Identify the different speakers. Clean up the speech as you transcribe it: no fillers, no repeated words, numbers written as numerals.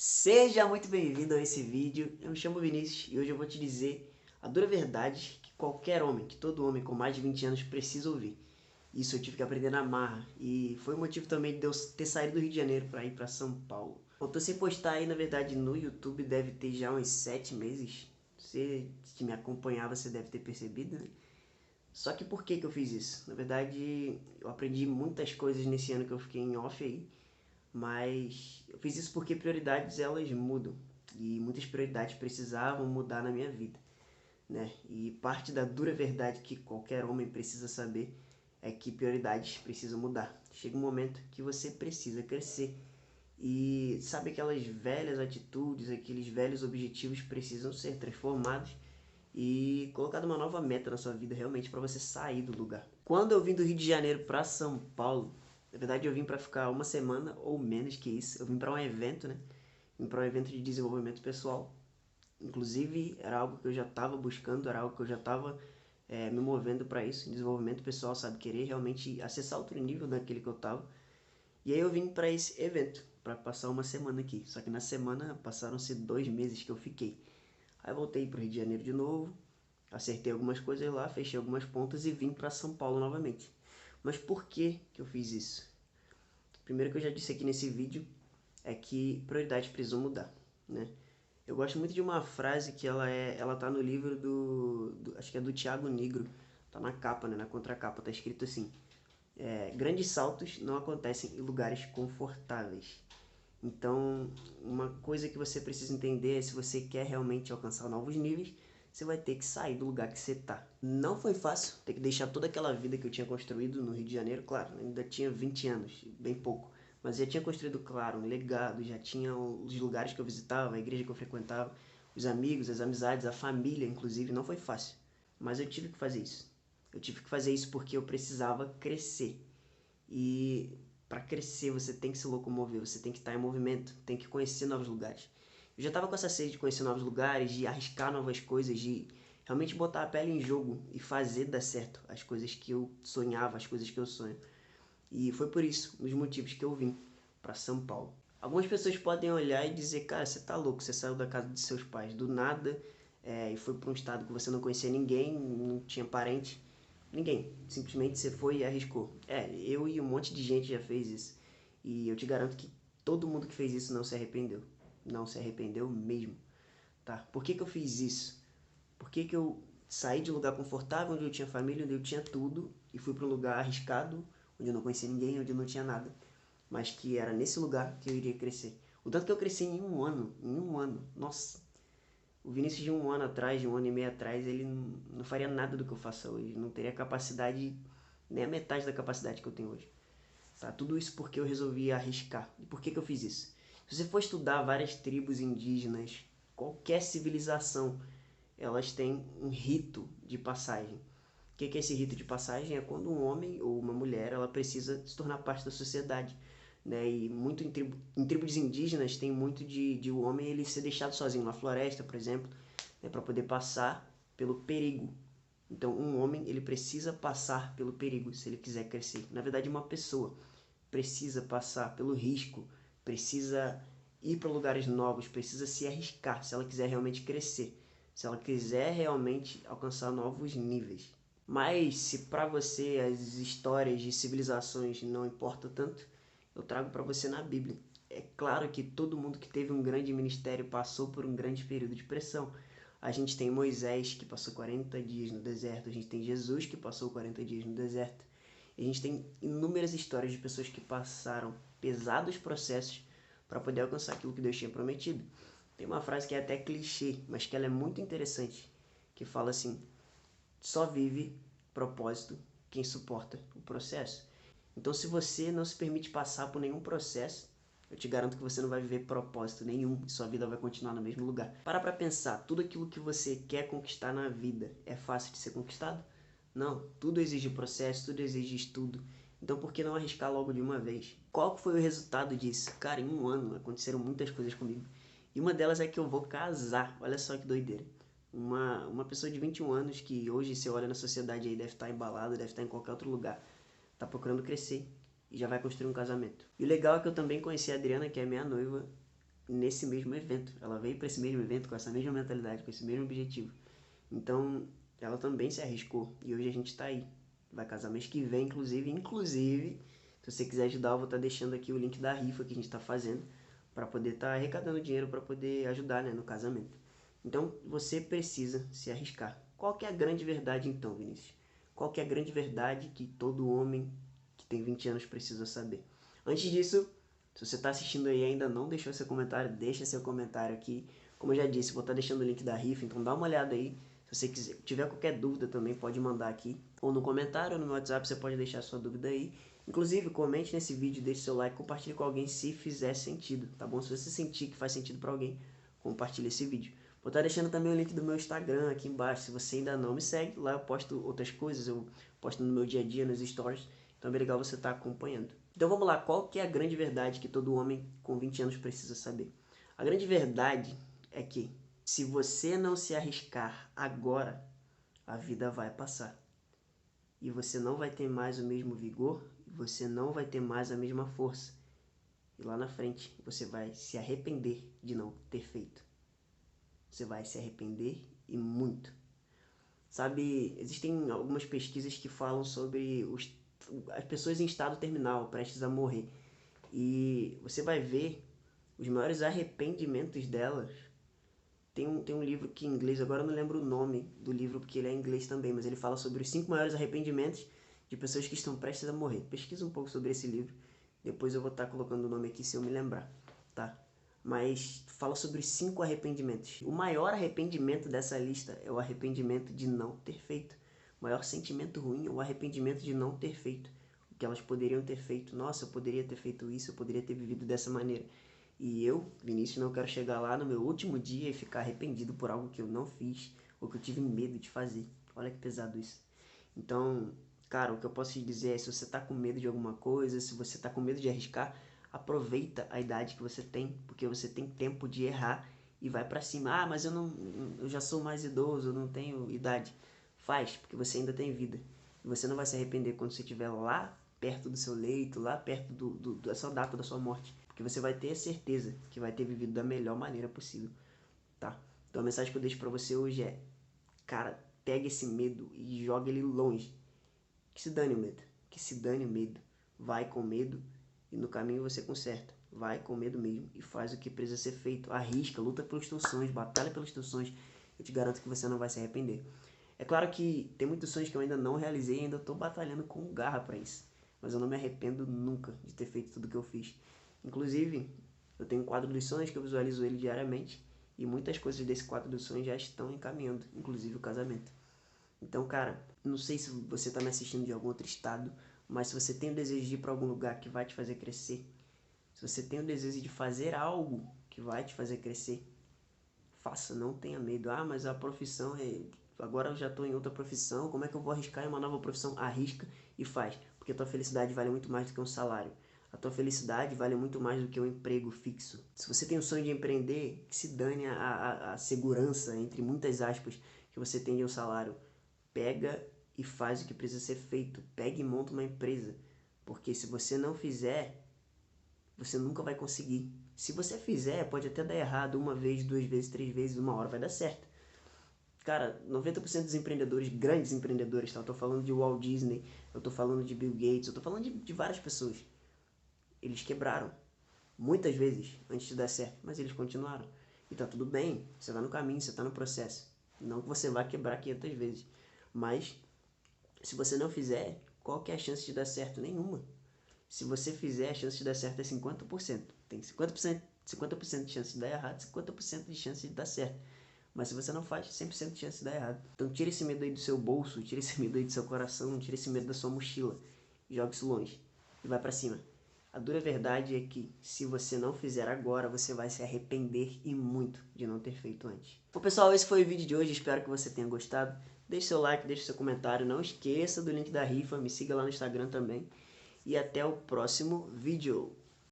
Speaker 1: Seja muito bem-vindo a esse vídeo. Eu me chamo Vinícius e hoje eu vou te dizer a dura verdade que qualquer homem, que todo homem com mais de 20 anos precisa ouvir. Isso eu tive que aprender na marra e foi o motivo também de eu ter saído do Rio de Janeiro para ir para São Paulo. Eu tô sem postar aí, na verdade, no YouTube deve ter já uns 7 meses. Você que me acompanhava, você deve ter percebido, né? Só que por que que eu fiz isso? Na verdade, eu aprendi muitas coisas nesse ano que eu fiquei em off aí, mas eu fiz isso porque prioridades elas mudam e muitas prioridades precisavam mudar na minha vida, né? E parte da dura verdade que qualquer homem precisa saber é que prioridades precisam mudar. Chega um momento que você precisa crescer e sabe, aquelas velhas atitudes, aqueles velhos objetivos precisam ser transformados e colocar uma nova meta na sua vida realmente para você sair do lugar. Quando eu vim do Rio de Janeiro para São Paulo, na verdade eu vim para ficar uma semana ou menos que isso. Eu vim para um evento, né? Vim para um evento de desenvolvimento pessoal. Inclusive era algo que eu já estava buscando, era algo que eu já estava me movendo para isso. Desenvolvimento pessoal, sabe? Querer realmente acessar outro nível daquele que eu estava. E aí eu vim para esse evento, para passar uma semana aqui. Só que na semana passaram-se 2 meses que eu fiquei. Aí voltei para o Rio de Janeiro de novo, acertei algumas coisas lá, fechei algumas pontas e vim para São Paulo novamente. Mas por que que eu fiz isso? Primeiro que eu já disse aqui nesse vídeo é que prioridades precisam mudar, né? Eu gosto muito de uma frase que ela tá no livro acho que é do Tiago Negro, tá na capa, né, na contracapa, tá escrito assim: grandes saltos não acontecem em lugares confortáveis. Então, uma coisa que você precisa entender é, se você quer realmente alcançar novos níveis, você vai ter que sair do lugar que você está. Não foi fácil ter que deixar toda aquela vida que eu tinha construído no Rio de Janeiro, claro, ainda tinha 20 anos, bem pouco, mas já tinha construído, claro, um legado, já tinha os lugares que eu visitava, a igreja que eu frequentava, os amigos, as amizades, a família, inclusive. Não foi fácil, mas eu tive que fazer isso. Eu tive que fazer isso porque eu precisava crescer. E para crescer você tem que se locomover, você tem que estar em movimento, tem que conhecer novos lugares. Eu já estava com essa sede de conhecer novos lugares, de arriscar novas coisas, de realmente botar a pele em jogo e fazer dar certo as coisas que eu sonhava, as coisas que eu sonho. E foi por isso, um dos motivos que eu vim para São Paulo. Algumas pessoas podem olhar e dizer: cara, você tá louco, você saiu da casa de seus pais do nada, e foi para um estado que você não conhecia ninguém, não tinha parente. Ninguém. Simplesmente você foi e arriscou. Eu e um monte de gente já fez isso. E eu te garanto que todo mundo que fez isso não se arrependeu. Não se arrependeu mesmo. Tá? Por que que eu fiz isso? Por que que eu saí de um lugar confortável, onde eu tinha família, onde eu tinha tudo, e fui para um lugar arriscado, onde eu não conhecia ninguém, onde eu não tinha nada, mas que era nesse lugar que eu iria crescer. O tanto que eu cresci em um ano, nossa, o Vinícius de um ano atrás, de um ano e meio atrás, ele não faria nada do que eu faço hoje. Não teria capacidade, nem a metade da capacidade que eu tenho hoje. Tá? Tudo isso porque eu resolvi arriscar. E por que que eu fiz isso? Se você for estudar várias tribos indígenas, qualquer civilização, elas têm um rito de passagem. O que que é esse rito de passagem? É quando um homem ou uma mulher ela precisa se tornar parte da sociedade. Né? E muito em tribos indígenas tem muito de o homem ele ser deixado sozinho na floresta, por exemplo, né? Para poder passar pelo perigo. Então, um homem ele precisa passar pelo perigo se ele quiser crescer. Na verdade, uma pessoa precisa passar pelo risco, precisa ir para lugares novos, precisa se arriscar se ela quiser realmente crescer, se ela quiser realmente alcançar novos níveis. Mas se para você as histórias de civilizações não importam tanto, eu trago para você na Bíblia. É claro que todo mundo que teve um grande ministério passou por um grande período de pressão. A gente tem Moisés, que passou 40 dias no deserto. A gente tem Jesus, que passou 40 dias no deserto. E a gente tem inúmeras histórias de pessoas que passaram pesados processos para poder alcançar aquilo que Deus tinha prometido. Tem uma frase que é até clichê, mas que ela é muito interessante, que fala assim: só vive propósito quem suporta o processo. Então, se você não se permite passar por nenhum processo, eu te garanto que você não vai viver propósito nenhum e sua vida vai continuar no mesmo lugar. Para pensar, tudo aquilo que você quer conquistar na vida é fácil de ser conquistado? Não, tudo exige processo, tudo exige estudo. Então por que não arriscar logo de uma vez? Qual foi o resultado disso? Cara, em um ano aconteceram muitas coisas comigo. E uma delas é que eu vou casar. Olha só que doideira. Uma pessoa de 21 anos que hoje você olha na sociedade aí, deve estar embalada, deve estar em qualquer outro lugar, tá procurando crescer e já vai construir um casamento. E o legal é que eu também conheci a Adriana, que é minha noiva, nesse mesmo evento. Ela veio para esse mesmo evento com essa mesma mentalidade, com esse mesmo objetivo. Então, ela também se arriscou e hoje a gente está aí. Vai casar mês que vem, inclusive, se você quiser ajudar, eu vou estar deixando aqui o link da rifa que a gente está fazendo para poder estar arrecadando dinheiro para poder ajudar, né, no casamento. Então, você precisa se arriscar. Qual que é a grande verdade então, Vinícius? Qual que é a grande verdade que todo homem que tem 20 anos precisa saber? Antes disso, se você está assistindo aí e ainda não deixou seu comentário, deixa seu comentário aqui. Como eu já disse, vou estar deixando o link da rifa, então dá uma olhada aí. Se você tiver qualquer dúvida também pode mandar aqui, ou no comentário, ou no meu WhatsApp, você pode deixar sua dúvida aí. Inclusive, comente nesse vídeo, deixe seu like, compartilhe com alguém se fizer sentido, tá bom? Se você sentir que faz sentido para alguém, compartilhe esse vídeo. Vou estar deixando também o link do meu Instagram aqui embaixo, se você ainda não me segue, lá eu posto outras coisas, eu posto no meu dia a dia, nos stories, então é bem legal você estar acompanhando. Então vamos lá, qual que é a grande verdade que todo homem com 20 anos precisa saber? A grande verdade é que se você não se arriscar agora, a vida vai passar. E você não vai ter mais o mesmo vigor, você não vai ter mais a mesma força. E lá na frente você vai se arrepender de não ter feito. Você vai se arrepender e muito. Sabe, existem algumas pesquisas que falam sobre as pessoas em estado terminal, prestes a morrer. E você vai ver os maiores arrependimentos delas. Tem um livro que em inglês, agora eu não lembro o nome do livro porque ele é em inglês também, mas ele fala sobre os 5 maiores arrependimentos de pessoas que estão prestes a morrer. Pesquisa um pouco sobre esse livro, depois eu vou estar colocando o nome aqui se eu me lembrar, tá? Mas fala sobre os 5 arrependimentos. O maior arrependimento dessa lista é o arrependimento de não ter feito. O maior sentimento ruim é o arrependimento de não ter feito. O que elas poderiam ter feito. Nossa, eu poderia ter feito isso, eu poderia ter vivido dessa maneira. E eu, Vinícius, não quero chegar lá no meu último dia e ficar arrependido por algo que eu não fiz ou que eu tive medo de fazer. Olha que pesado isso. Então, cara, o que eu posso te dizer é, se você tá com medo de alguma coisa, se você tá com medo de arriscar, aproveita a idade que você tem, porque você tem tempo de errar e vai pra cima. Ah, mas eu já sou mais idoso, eu não tenho idade. Faz, porque você ainda tem vida. E você não vai se arrepender quando você estiver lá perto do seu leito, lá perto da sua data da sua morte. Porque você vai ter a certeza que vai ter vivido da melhor maneira possível, tá? Então a mensagem que eu deixo pra você hoje é, cara, pega esse medo e joga ele longe. Que se dane o medo, que se dane o medo. Vai com medo e no caminho você conserta. Vai com medo mesmo e faz o que precisa ser feito. Arrisca, luta pelos teus sonhos, batalha pelos teus sonhos. Eu te garanto que você não vai se arrepender. É claro que tem muitos sonhos que eu ainda não realizei e ainda estou batalhando com garra para isso. Mas eu não me arrependo nunca de ter feito tudo que eu fiz. Inclusive, eu tenho um quadro dos sonhos que eu visualizo ele diariamente. E muitas coisas desse quadro dos sonhos já estão encaminhando, inclusive o casamento. Então, cara, não sei se você está me assistindo de algum outro estado, mas se você tem o desejo de ir para algum lugar que vai te fazer crescer, se você tem o desejo de fazer algo que vai te fazer crescer, faça, não tenha medo. Ah, mas a profissão é... Agora eu já estou em outra profissão, como é que eu vou arriscar em uma nova profissão? Arrisca e faz, porque a tua felicidade vale muito mais do que um salário. A tua felicidade vale muito mais do que um emprego fixo. Se você tem o sonho de empreender, que se dane a segurança, entre muitas aspas, que você tem de um salário. Pega e faz o que precisa ser feito. Pega e monta uma empresa. Porque se você não fizer, você nunca vai conseguir. Se você fizer, pode até dar errado 1 vez, 2 vezes, 3 vezes, uma hora vai dar certo. Cara, 90% dos empreendedores, grandes empreendedores, tá? Eu tô falando de Walt Disney, eu tô falando de Bill Gates, eu tô falando de várias pessoas. Eles quebraram. Muitas vezes, antes de dar certo. Mas eles continuaram. E tá tudo bem. Você tá no caminho, você tá no processo. Não que você vá quebrar 500 vezes. Mas, se você não fizer, qual que é a chance de dar certo? Nenhuma. Se você fizer, a chance de dar certo é 50%. Tem 50% de chance de dar errado, 50% de chance de dar certo. Mas se você não faz, 100% de chance de dar errado. Então tira esse medo aí do seu bolso, tira esse medo aí do seu coração, tira esse medo da sua mochila. Joga isso longe e vai pra cima. A dura verdade é que, se você não fizer agora, você vai se arrepender e muito de não ter feito antes. Bom, pessoal, esse foi o vídeo de hoje. Espero que você tenha gostado. Deixe seu like, deixe seu comentário. Não esqueça do link da rifa. Me siga lá no Instagram também. E até o próximo vídeo.